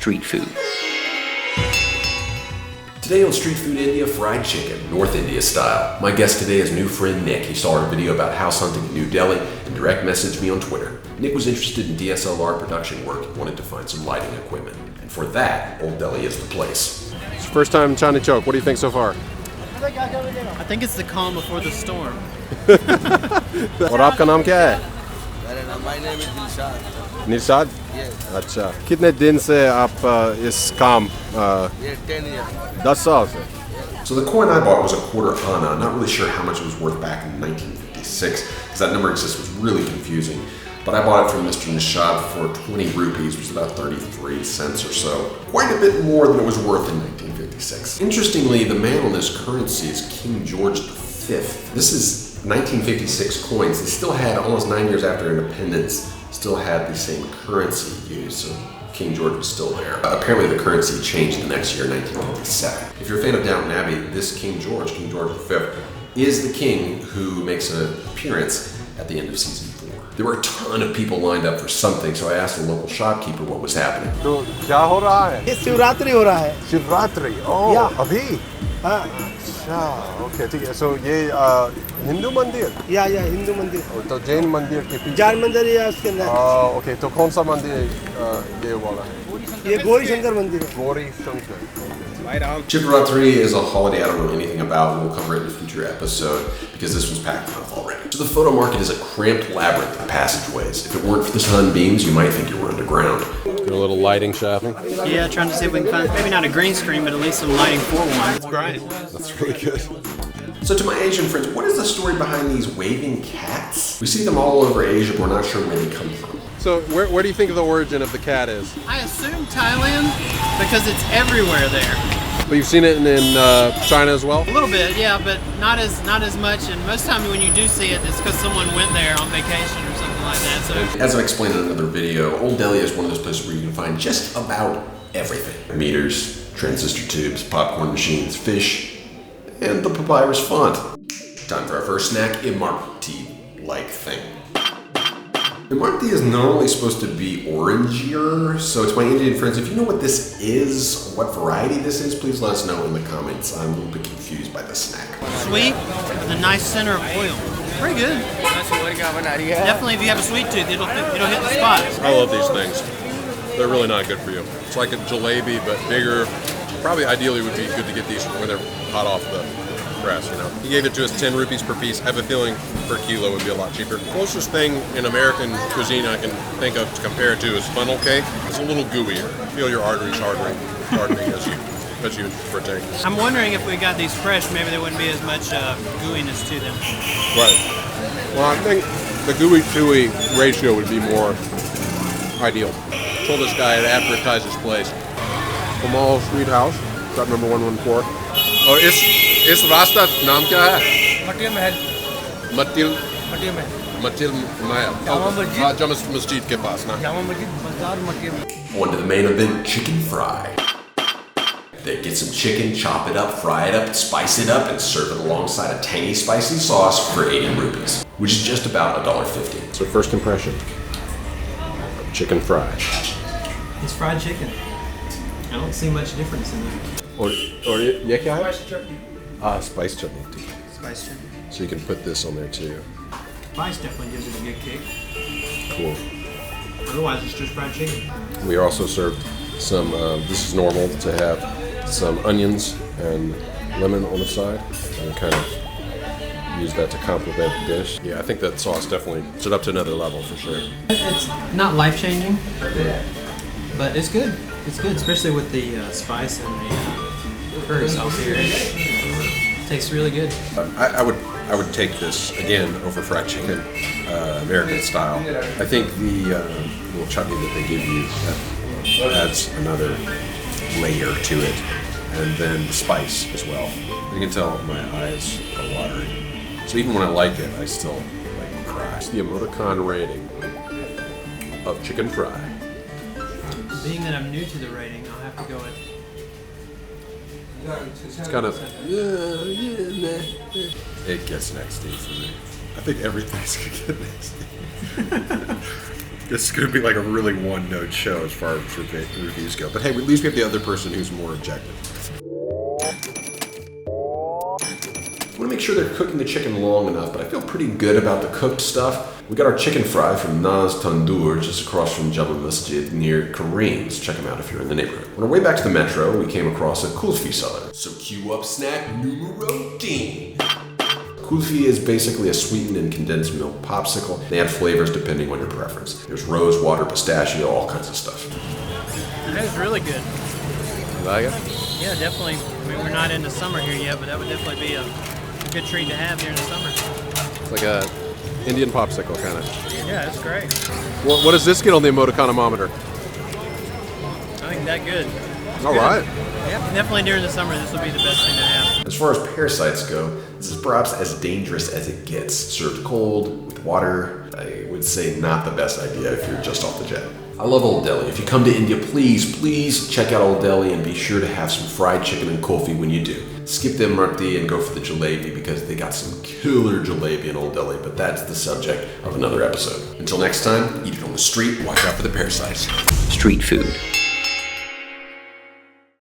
street food. Today on Street Food India, fried chicken, North India style. My guest today is new friend Nick. He saw our video about house hunting in New Delhi and direct messaged me on Twitter. Nick was interested in DSLR production work and wanted to find some lighting equipment. And for that, Old Delhi is the place. It's your first time in Chandni Chowk. What do you think so far? I think it's the calm before the storm. और आपका नाम क्या है? My name is Dilshad. निरशाद? Yes. अच्छा. कितने दिन से आप इस काम? Yeah, 10 years. 10 साल से. So the coin I bought was a quarter anna. Not really sure how much it was worth back in 1956, because that number exists was really confusing. But I bought it from Mr. Nishad for 20 rupees, which is about 33 cents or so. Quite a bit more than it was worth in 1956. Interestingly, the man on this currency is King George V. This is 1956 coins. They still had, almost 9 years after independence, still had the same currency used. So King George was still there. Apparently the currency changed the next year, 1957. If you're a fan of Downton Abbey, this King George V, is the king who makes an appearance at the end of season 4. There were a ton of people lined up for something, so I asked the local shopkeeper what was happening. तो क्या हो रहा है? ये शिवरात्रि हो रहा है। Shivratri. Oh, Yeah. अभी? हाँ, अच्छा. Okay, ठीक है. So ये हिंदू मंदिर? या हिंदू मंदिर। तो जैन मंदिर के पीछे. जैन मंदिर है उसके अंदर। Okay, तो कौन सा मंदिर ये वाला है? ये गौरी शंकर मंदिर है। Gauri Shankar. Shivratri is a holiday I don't know anything about. We'll cover it in a future episode because this one's packed enough already. So the photo market is a cramped labyrinth of passageways. If it weren't for the sun beams, you might think you were underground. Doing a little lighting shopping. Yeah, trying to see if we can find maybe not a green screen, but at least some lighting for one. That's great. That's really good. So to my Asian friends, what is the story behind these waving cats? We see them all over Asia, but we're not sure where they come from. So where do you think the origin of the cat is? I assume Thailand because it's everywhere there. But you've seen it in China as well? A little bit, yeah, but not as much. And most times when you do see it, it's because someone went there on vacation or something like that. So As I've explained in another video, Old Delhi is one of those places where you can find just about everything. Meters, transistor tubes, popcorn machines, fish, and the papyrus font. Time for our first snack, Imarti-like thing. Imarti is normally supposed to be orangier, so to my Indian friends, if you know what this is, or what variety this is, please let us know in the comments. I'm a little bit confused by this snack. sweet with a nice center of oil. Pretty good. Definitely, if you have a sweet tooth, it'll hit the spot. I love these things. They're really not good for you. It's like a jalebi, but bigger. Probably ideally would be good to get these when they're hot off the press, you know. He gave it to us 10 rupees per piece. I have a feeling per kilo would be a lot cheaper. Closest thing in American cuisine I can think of to compare it to is funnel cake. It's a little gooier. Feel your arteries hardening as you partake. I'm wondering if we got these fresh, maybe there wouldn't be as much gooiness to them. Right. Well, I think the gooey-chewy ratio would be more ideal. I told this guy to advertise his place. Kamal Sweet House, shop number 114. और इस रास्ता नाम क्या है? मटिल महल. मटिल मटिल महल. हाँ, जामा मस्जिद के पास ना. जामा मस्जिद बाजार मटिल. On to the main event, chicken fry. They get some chicken, chop it up, fry it up, spice it up, and serve it alongside a tangy, spicy sauce for 80 rupees, which is just about $1.50. So first impression, chicken fry. It's fried chicken. I don't see much difference in it. और ये क्या है? Spice chutney. Spice chicken. So you can put this on there too. Spice definitely gives it a good kick. Cool. Otherwise, it's just fried chicken. We are also served some, this is normal to have some onions and lemon on the side. And kind of use that to complement the dish. Yeah, I think that sauce definitely took it up to another level for sure. It's not life-changing, but it's good. It's good, especially with the spice and the curry sauce here. It tastes really good. I would take this again over fried chicken, American style. I think the little chutney that they give you adds another layer to it, and then the spice as well. You can tell my eyes are watering. So even when I like it, I still like cry. It's the emoticon rating of chicken fry. Being that I'm new to the rating, I'll have to go with. It's kind of it gets nasty for me. I think everything's gonna get nasty. This is going to be like a really one-note show as far as reviews go. But hey, at least we have the other person who's more objective. I want to make sure they're cooking the chicken long enough, but I feel pretty good about the cooked stuff. We got our chicken fry from Naz Tandoor just across from Jama Masjid near Kareem's. Check them out if you're in the neighborhood. On our way back to the metro, we came across a Kulfi seller. So cue up snack numero 10. Kulfi is basically a sweetened and condensed milk popsicle. They add flavors depending on your preference. There's rose water, pistachio, all kinds of stuff. That was really good. You like it? Yeah, definitely. I mean, we're not into summer here yet, but that would definitely be a good treat to have during the summer. It's like a Indian popsicle kind of. Yeah, it's great. What does this get on the emoticonometer? I think that good. All right. Yeah, definitely during the summer, this will be the best thing to have. As far as parasites go, this is perhaps as dangerous as it gets. Served cold, with water, I would say not the best idea if you're just off the jet. I love Old Delhi. If you come to India, please check out Old Delhi and be sure to have some fried chicken and kulfi when you do. Skip the marti and go for the jalebi because they got some killer jalebi in Old Delhi, but that's the subject of another episode. Until next time, eat it on the street, watch out for the parasites. Street food.